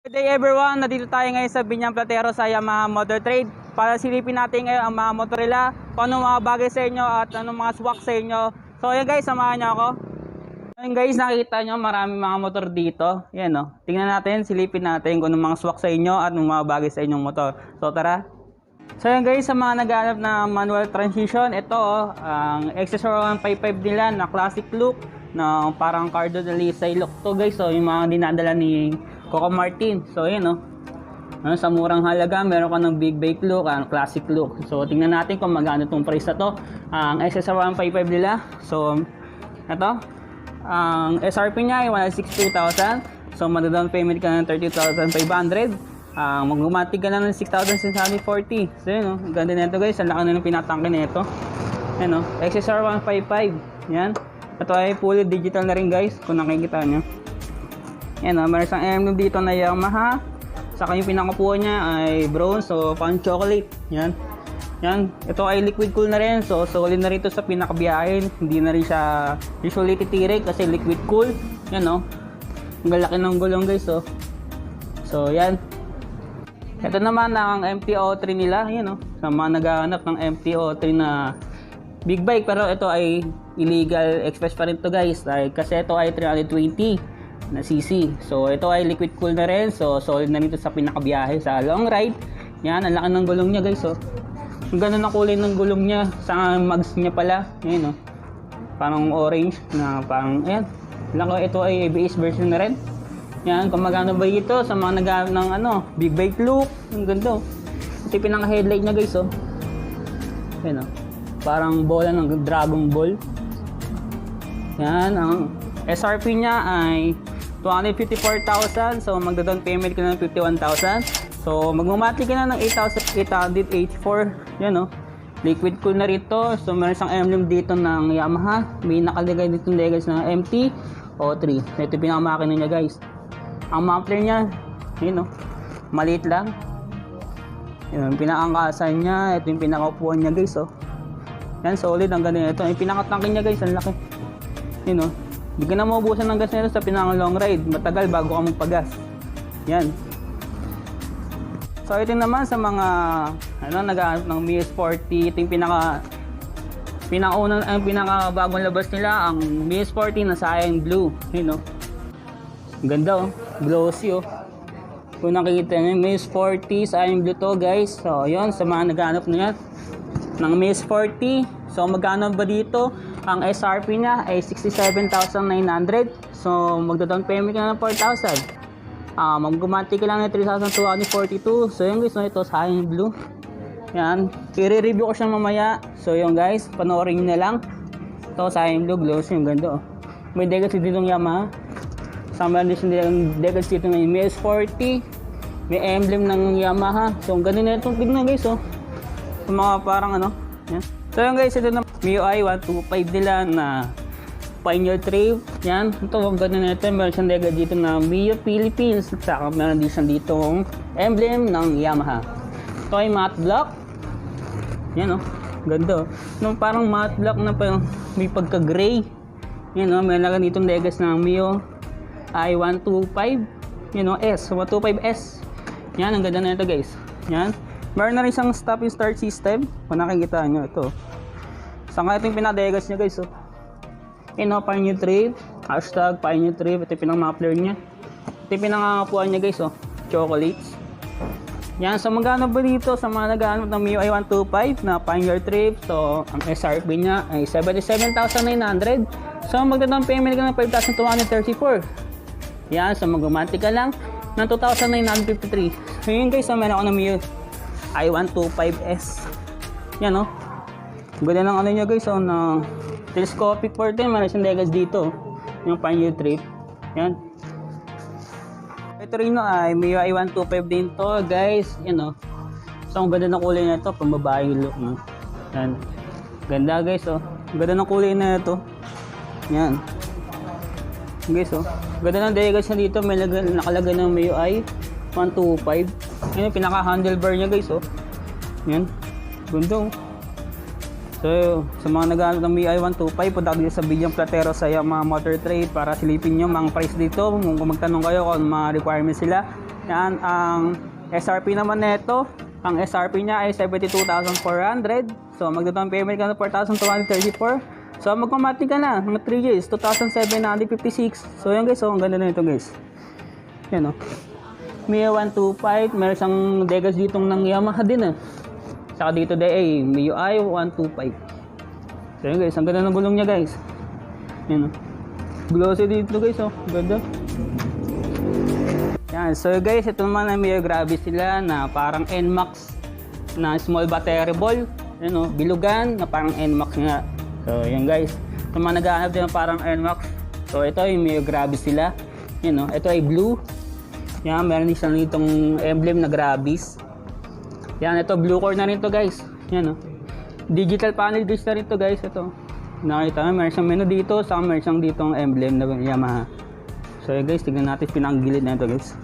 Good day everyone, nandito tayo ngayon sa Binyang Platero sa Yamaha Motor Trade para silipin natin ngayon ang mga motor nila, kung anong mga bagay sa inyo at anong mga swak sa inyo. So ayan guys, samahan nyo ako. Ayan guys, nakikita nyo maraming mga motor dito. Yan o, tingnan natin, silipin natin kung anong mga swak sa inyo at anong mga bagay sa inyong motor. So tara. So ayan guys, sa mga naghahanap ng manual transmission, ito ang XSR 155 nila na classic look na parang Cardo de Lisay look to guys. So yung mga dinadala ni Coco Martin. So ayan sa murang halaga meron ka ng big bake look, ang classic look. So tingnan natin kung magkano itong price na to. Ang XSR 155 nila. So ito, ang SRP niya ay 162,000. So magda-down payment ka ng 30,500. Mag-umatig ka na ng 6,640. So yun ang ganda nito guys. Ang laki na ng pinatangke nito. Yan XSR 155. Yan. Ito ay fully digital na rin guys, kung nakikita nyo. Yan meron isang emblem dito na Yamaha. Saka yung pinakapuan niya ay bronze, so pang chocolate. Yan. Ito ay liquid cool na rin, so solid na rito sa pinakabiyahin. Hindi na rin siya usually titirik kasi liquid cool. Yan ang laki ng gulong guys. So yan. Ito naman ang MT-03 nila. Yan sa mga naghahanap ng MT-03 na big bike, pero ito ay illegal express pa rin to guys, kasi ito ay 320 na cc. So ito ay liquid cool na rin, so solid na nito sa pinakabiyahe sa long ride. Yan, ang laki ng gulong niya guys. Ang ganda ng kulay ng gulong niya, sa mags niya pala. Yan parang orange na parang ayan. Ito ay ABS version na rin. Yan, kung magkano ba ito sa mga naghahanap ng big bike look. Ang ganda. Ito yung pinaka headlight niya guys. Yan parang bola ng Dragon Ball. Yan, ang SRP niya ay 254,000. So magda-down payment ka na ng 51,000. So magmamati ka na ng 8,884. Yan liquid cool na rito. So meron isang emblem dito ng Yamaha. May nakalagay dito ng guys na MT-03. Ito yung pinakamakina niya guys. Ang muffler niya, yun maliit lang. Yun, pinakangkasan niya. Ito yung pinakaupuan niya guys. Yan, solid ang ganda nito. Yung pinakatangke niya guys, ang laki. Yun hindi ka na maubusan ng gas nito sa pinaka long ride. Matagal bago ka magpagas. Yan. So ito naman sa mga naghahanap ng Mio Sporty. Ito yung pinakaunang ang pinakabagong labas nila, ang Mio Sporty na cyan blue. Yun ang ganda glossy Kung nakikita niyo, Mio Sporty cyan blue to guys. So yun, sa mga naghahanap na yan ng Mio Sporty. So magkano ba dito? Ang SRP niya ay 67,900. So magda-down payment ka na ng 4,000. Mag-gumanti ka lang ng 3,242. So yun guys, ito cyan blue. Yan, i-review ko siya mamaya. So yun guys, panoorin nyo na lang. Ito cyan blue, glossy, yung ganda May degas dito ng Yamaha. Sama din siya ng degas dito ng Mio Sporty. May emblem ng Yamaha. So ang ganda na itong tignan guys Sa mga parang yan. So yun guys, ito na MIUI 125 nila na Pioneer Trade. Yan, ito ang ganda na ito. Meron siyang lega dito na Mio Philippines. Saka meron din siyang ditong emblem ng Yamaha. Ito ay matte black. Yan ganda parang matte black na may pagka gray. Yan meron lang ditong legas ng Mio i 125. Yan S, 125S. Yan, ang ganda na ito guys. Yan. Meron na rin siyang stop and start system. Kung nakikita nyo ito. Saka ito yung pinadegas nyo guys Pioneer Trip. Hashtag Pioneer Trip. Ito yung pinang-muffler nya. Ito yung pinangangapuan nya guys chocolates. Yan. So magkano ba dito sa mga naghahanap ng MIUI 125 na Pioneer Trip? So ang SRP nya ay 77,900. So magda-down payment ka ng 5,234. Yan. So mag-umanti ka lang ng 2,953. So yun guys, meron ako ng MIUI i125S. Yan ganda ng niya guys na telescopic port din. Meron siyang legas dito yung Pioneer Trip. Yan. Ito rin ay MIUI i125 din to guys. Yan so ang ganda ng kulay na ito, pang babae look Yan. Ganda guys ganda ng kulay na ito. Yan guys ganda ng legas na dito. May nakalagay ng MIUI 125. Yan yung pinaka handlebar niya guys Yan. Ganda So, sa mga naghahanap ng MIUI 125, punta dito sa Binyang Platero sa Yamaha Motor Trade para silipin nyo mga price dito. Kung magtanong kayo kung mga requirements sila, Yan, ang SRP naman nito, ang SRP niya ay 72,400. So magda-down payment ka na 4,234. So magmamati ka na ng 3 years, 2,756. So yan guys, so ang ganda na ito guys. Yan o. Mio 125, meron siyang degas ditong ng Yamaha din eh. Saka dito ay Mio I 125. So yan guys, ang ganda ng gulong niya guys. Yan o. Glossy dito guys oh, ganda. Yan, so guys, ito naman ay Mio Grabe sila na parang NMAX na small battery ball. Yan o, bilugan na parang NMAX nga. So yan guys, ito mga naghahanap din parang NMAX. So ito ay Mio Grabe sila. Yan o, ito ay blue. Yan, meron din siyang itong emblem na Grabis. Yan, ito blue core na rin to guys. Yan o, digital panel disc na rin to guys. Ito nakita mo, meron siyang menu dito, saka meron siyang ditong emblem na Yamaha. So yun guys, tignan natin pinakagilid na ito guys.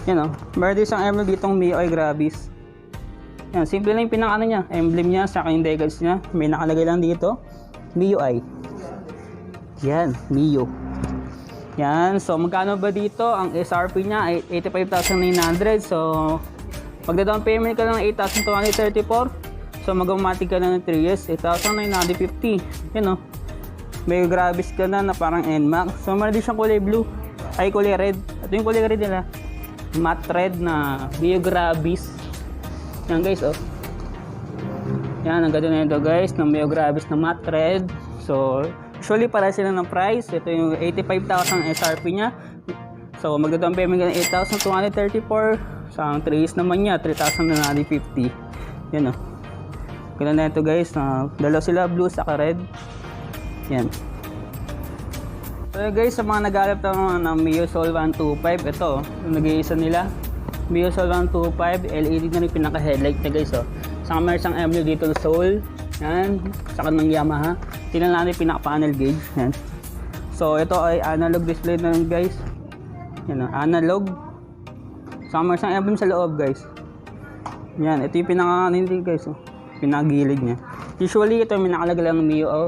Yan o, meron din siyang emblem ditong Mio I Grabis. Yan, simple lang yung pinakano niya, emblem niya, saka yung decals niya. May nakalagay lang dito, Mio I. Yan, Mio. Yan, so magkano ba dito? Ang SRP niya ay 85,900. So pagda-down payment ka ng 8,234. So mag-automatic ka na ng 3 years, 8,950. Yan o. May Grabis ka na parang NMAX. So meron din siyang kulay blue. Ay kulay red. Ito yung kulay red nila. Matte red na Mio Grabis. Yan guys oh. Yan, ang ganda na ito guys ng Mio Grabis na matte red. So usually para sila ng price. Ito yung 85,000 SRP niya. So mag-down payment ka ng 8,234. So ang 3 years naman niya 3,950. Yan o. Ganda na ito guys, dalawa sila blue saka red. Yan. So guys, sa mga naghanap ng Mio Soul 125, ito yung nag-iisa nila. Mio Soul 125, LED na rin pinaka-headlight niya guys oh. Saka meron siyang emblem dito ng Soul. Yan, saka ng Yamaha. Tingnan natin yung pinaka-panel gauge. Yan. So ito ay analog display na rin guys. Yan oh, analog. Saka meron siyang emblem sa loob guys. Yan, ito yung pinaka-hindi guys oh. Pinagilid niya. Usually ito may nakalagay lang ng Mio oh.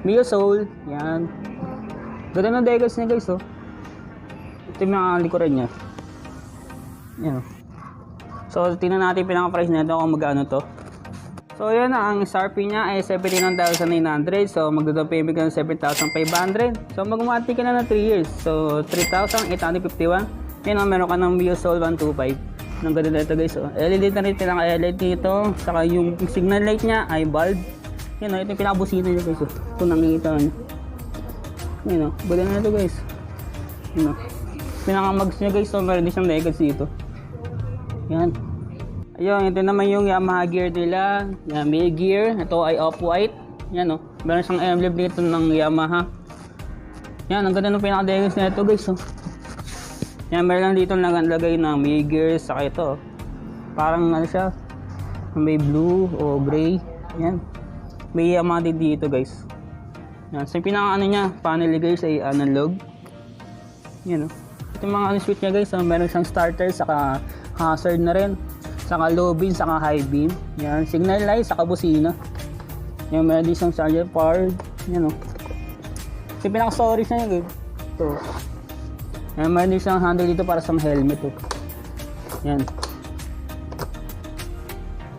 Mio Soul. Yan. Ganda ng decals niya guys oh. Ito yung mga likuran niya. Yan oh. So tingnan natin pinaka-price nito kung magkano to. So yan na, ang SRP niya ay 79,900. So magdo-down payment ka ng 7,500. So mag-umati ka na ng 3 years. So 3,851. Yan oh, meron ka ng Mio Soul 125. Ang ganda na ito guys oh. LED na rin pinaka-LED dito. Saka yung signal light niya ay bulb. Yan o, ito yung pinaka-busina niya guys oh. Ito nakikita nyo. Yan o, ganda na ito guys. Yan o, pinaka-mags niya guys oh. Meron din siyang decals dito. Yan. Ayun, ito naman yung Yamaha gear nila. Yan, Mio gear. Ito ay off-white. Yan o, meron siyang emblem dito ng Yamaha. Yan, ang ganda ng pinaka-decals na ito guys oh. Yan, meron lang dito naglagay ng Mio gear, saka ito. Parang ano siya, may blue o gray. Yan. May Yamaha din dito guys. Yan. So yung pinaka ano niya, panel guys ay analog. Yan o. Ito yung mga switch niya guys. So, meron siyang starter, saka hazard na rin. Saka low beam, saka high beam. Yan. Signal light, saka busina. Yan, meron din siyang charger power. Yan o. Ito yung pinaka storage niya guys. Ito. Yan, meron din siyang handle dito para sa helmet oh. Yan.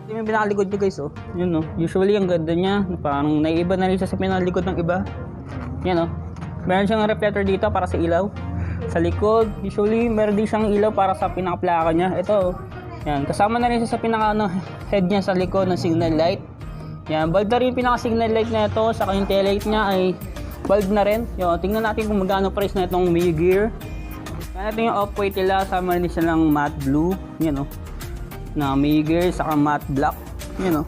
Ito yung pinakalikod nyo guys oh. Yan oh. Usually ang ganda niya, parang naiiba na rin siya sa pinakalikod ng iba. Yan oh. Meron siyang reflector dito para sa ilaw. Sa likod, usually meron din siyang ilaw para sa pinaka-plaka niya. Ito oh. Yan, kasama na rin siya sa pinaka head niya sa likod ng signal light. Yan, bulb na rin yung pinaka-signal light na ito. Saka yung tail light niya ay bulb na rin. Yan, tingnan natin kung magkano price na itong Mio gear. Ito yung off-white nila, sama rin siya ng matte blue. Yan o. Na Mio gear, saka matte black. Yan o.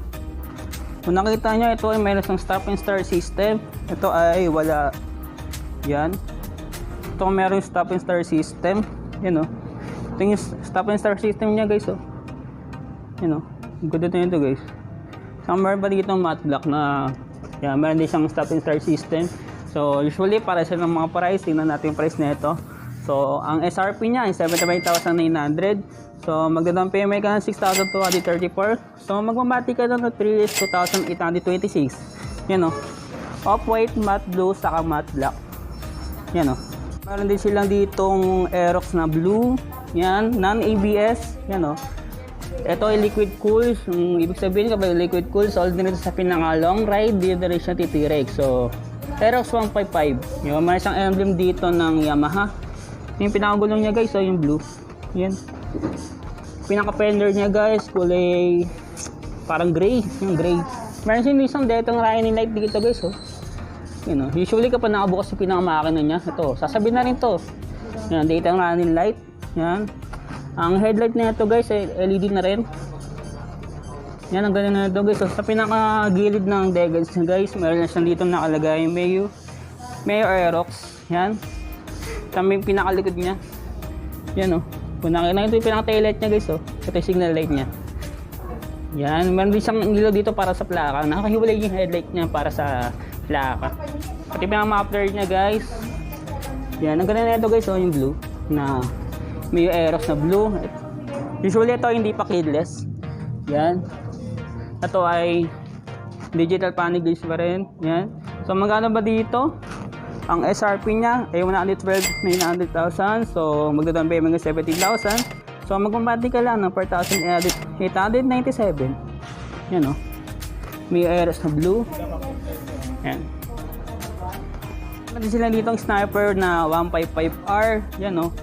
Kung nakita nyo, ito ay mayroon ng stop and start system. Ito ay wala. Yan. Ito mayroon yung stop and start system. Yan o. Ito yung stop and start system niya guys o. Yan o. Good ito ito guys. Saka meron pa dito matte black na yan, meron din siyang stop and start system. So usually para sa mga price, tingnan natin yung price na ito. So, ang SRP niya ay 75,900. So, magda-down payment ka ng 6,234. So, magmamati ka ng 3 years, 2,826. Yan o. Off-white, matte blue, saka matte black. Yan o. Meron din silang ditong Aerox na blue. Yan, non-ABS. Yan o. Ito ay liquid cool. Ibig sabihin kapag liquid cool, solid nito sa pinaka long ride, dito rin siya titirek. So, Aerox 155. Yung may isang emblem dito ng Yamaha. Yung pinakagulong niya guys, so yung blue. Yan. Pinaka-fender niya guys, kulay parang gray. Yung gray. Meron siya isang detong running light dito guys. Oh. Yan, oh. Usually kapag nakabukas yung pinaka-makina niya, ito, sasabihin na rin to. Yan, detong running light. Yan. Ang headlight na ito guys ay LED na rin. Yan, ang ganda na ito guys. So, sa pinaka-gilid ng degels niya guys, meron na siyang dito nakalagay Mayo Aerox. Yan. Kami yung pinakalikod niya. Yan o. Kung nakita ito yung pinaka-taillight niya guys. Oh. Ito yung signal light niya. Yan. Meron din siyang ilaw dito para sa plaka. Nakahiwalay yung headlight niya para sa plaka. At yung pinaka-muffler niya guys. Yan. Ang ganda na ito guys. Oh, yung blue. Na Mayo Aerox na blue. Usually ito hindi pa keyless. Yan. Ito ay digital panel gauge pa rin. Yan. So magkano ba dito? Ang SRP niya ay 112,900,000. So magdadaan payment ng 17,000. So magkumpati ka lang ng 4,897. Yan o. Mayo Aerox na blue. Yan. Meron sila dito ang sniper na 155R. Yan o.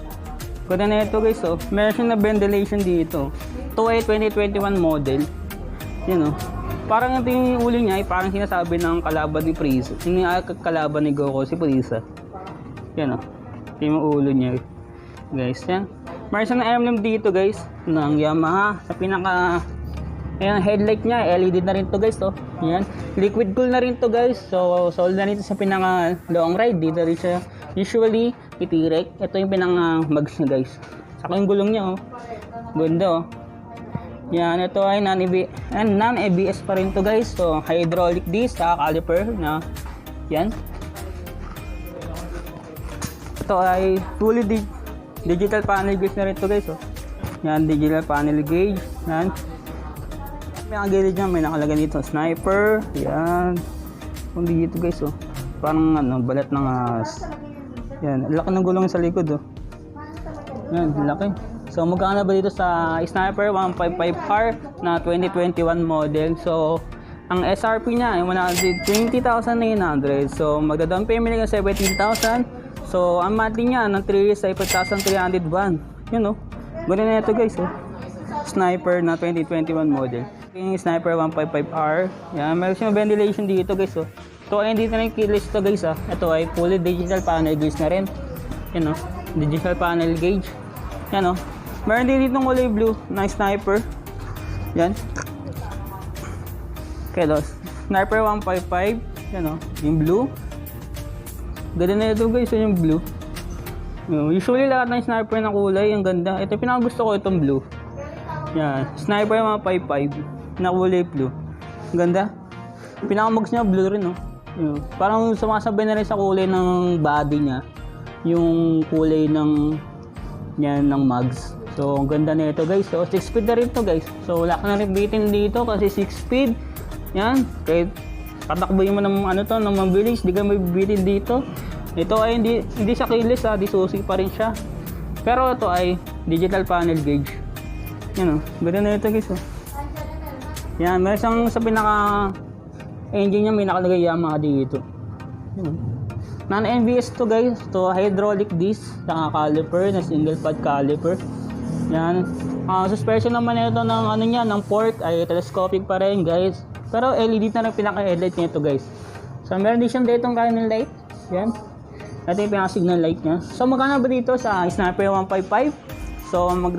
Ganda na ito guys, oh. Meron siyang na ventilation dito. Ito ay 2021 model. Yan oh. Parang ito yung ulo niya ay parang sinasabi ng kalaban ni Prisa. Yung kalaban ni Goku si Prisa. Yan oh. Ito yung ulo niya guys. Yan. Meron siyang na emblem dito guys ng Yamaha. Sa pinaka headlight niya, LED na rin to guys oh. Yan. Liquid cool na rin to guys. So solid na rin to sa pinaka long ride. Dito rin siya usually itirek. Ito yung pinaka-mags niya guys. Saka yung gulong niya oh. Ganda oh. Yan, ito ay non-ABS pa rin to guys. So hydraulic disc, saka caliper na. Yan. Ito ay fully digital panel gauge na rin to guys oh. Yan, digital panel gauge. Yan. May gilid niya, may nakalagay dito sniper. Yan. Kung dito guys oh. Parang balat ng yan, laki ng gulong sa likod oh. Yan, laki. So magkano ba dito sa Sniper 155R na 2021 model? So ang SRP niya ay 120,900. So magda-down payment ng 17,000. So ang monthly niya ng 3 years ay 4,301. Yun oh. Ganun na ito guys oh. Sniper na 2021 model. Yung Sniper 155R. Yan, meron siyang ventilation dito guys oh. So ay hindi na rin keyless to guys ah. Ito ay fully digital panel gauge na rin. Yan oh. Digital panel gauge. Yan oh. Meron din ditong kulay blue na sniper. Yan. Okay, Sniper 155. Yan oh. Yung blue. Ganda na ito guys, yung blue. Usually lahat ng sniper na kulay, yung ganda. Ito pinakagusto ko itong blue. Yan. Sniper 155 na kulay blue. Ganda. Pinakamags niya blue rin oh. Parang sumasabay na rin sa kulay ng body niya. Yung kulay ng mags. So, ang ganda na ito guys. So, 6 speed na rin ito guys. So, wala ka na rin bitin dito kasi 6 speed. Yan. Kahit patakboyin mo ng ng mabilis, di ka may bitin dito. Ito ay hindi siya keyless ha. Di susi pa rin siya. Pero ito ay digital panel gauge. Yan o. Ganda na ito guys. Yan. Meron siyang sa pinaka engine niya may nakalagay Yamaha dito. Yan. Non-ABS to guys. To hydraulic disc, saka caliper na single pad caliper. Yan. Suspension naman ito ng ng fork ay telescopic pa rin guys. Pero LED na rin pinaka-headlight nito guys. So meron din siyang ditong running light. Yan. Ito yung pinaka-signal light niya. So magkano ba dito sa Sniper 155? So ang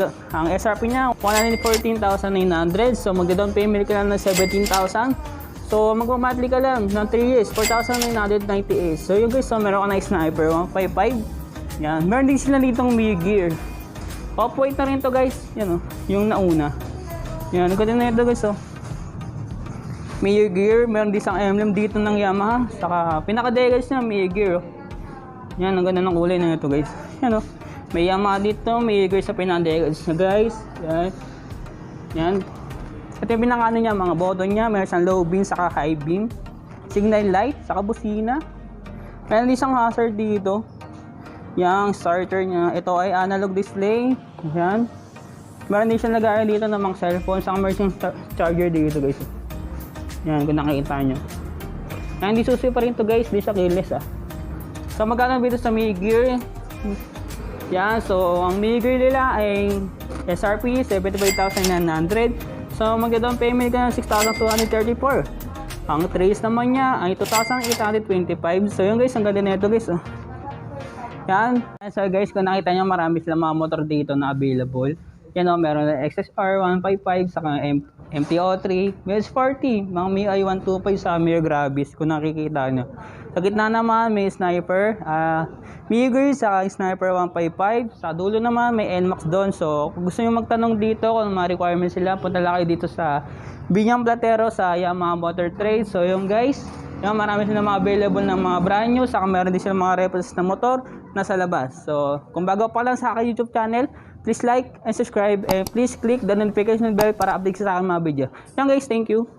SRP niya 114,900. So magda-down payment ka lang ng 17,000. So magmamadli ka lang ng 3 years, 4,998. So yung guys, so meron ka na Sniper 155. Yan, meron din sila ditong Mii gear. Off-white na rin to guys. Yan o, yung nauna. Yan, ganda na ito guys o. Mii gear, meron din isang emblem dito ng Yamaha. Saka pinaka-decals niya, Mii gear o. Yan, ang ganda ng kulay na ito guys. Yan o, may Yamaha dito, Mii gear sa pinaka-decals na guys. Yan. Yan. Ito yung pinakano niya, mga button niya. Meron siyang low beam, saka high beam. Signal light, saka busina. Meron din siyang hazard dito. Yung starter niya, ito ay analog display. Yan. Meron din siya lagayan dito ng mga cellphone. Saka meron siyang charger dito guys. Yan, kung nakikita nyo. Yan, hindi susi pa rin to guys. Di siya keyless ah. So magkano dito sa Mi Gear? Yan, so ang Mi Gear nila ay SRP 75,900. So magda-down payment ka ng 6,234. Ang trace naman niya ay 2,825. So yun guys, ang ganda nito guys. Oh. Yan. So guys, kung nakita nyo, marami silang mga motor dito na available. Yan o, meron na XSR 155, saka MT-03, MS40, mga MIUI 125 sa Mir Gravis, kung nakikita nyo. Sa gitna naman, may Sniper, Migger, saka Sniper 155. Sa dulo naman, may NMAX doon. So, kung gusto nyo magtanong dito kung mga requirements sila, punta lang kayo dito sa Binyang Platero sa Yamaha Motor Trade. So, yung guys, yung marami silang mga available ng mga brand new, saka meron din silang mga repos na motor nasa labas. So, kung bago pa lang sa aking YouTube channel, please like and subscribe and please click the notification bell para update sa aking mga video. Yan guys, thank you.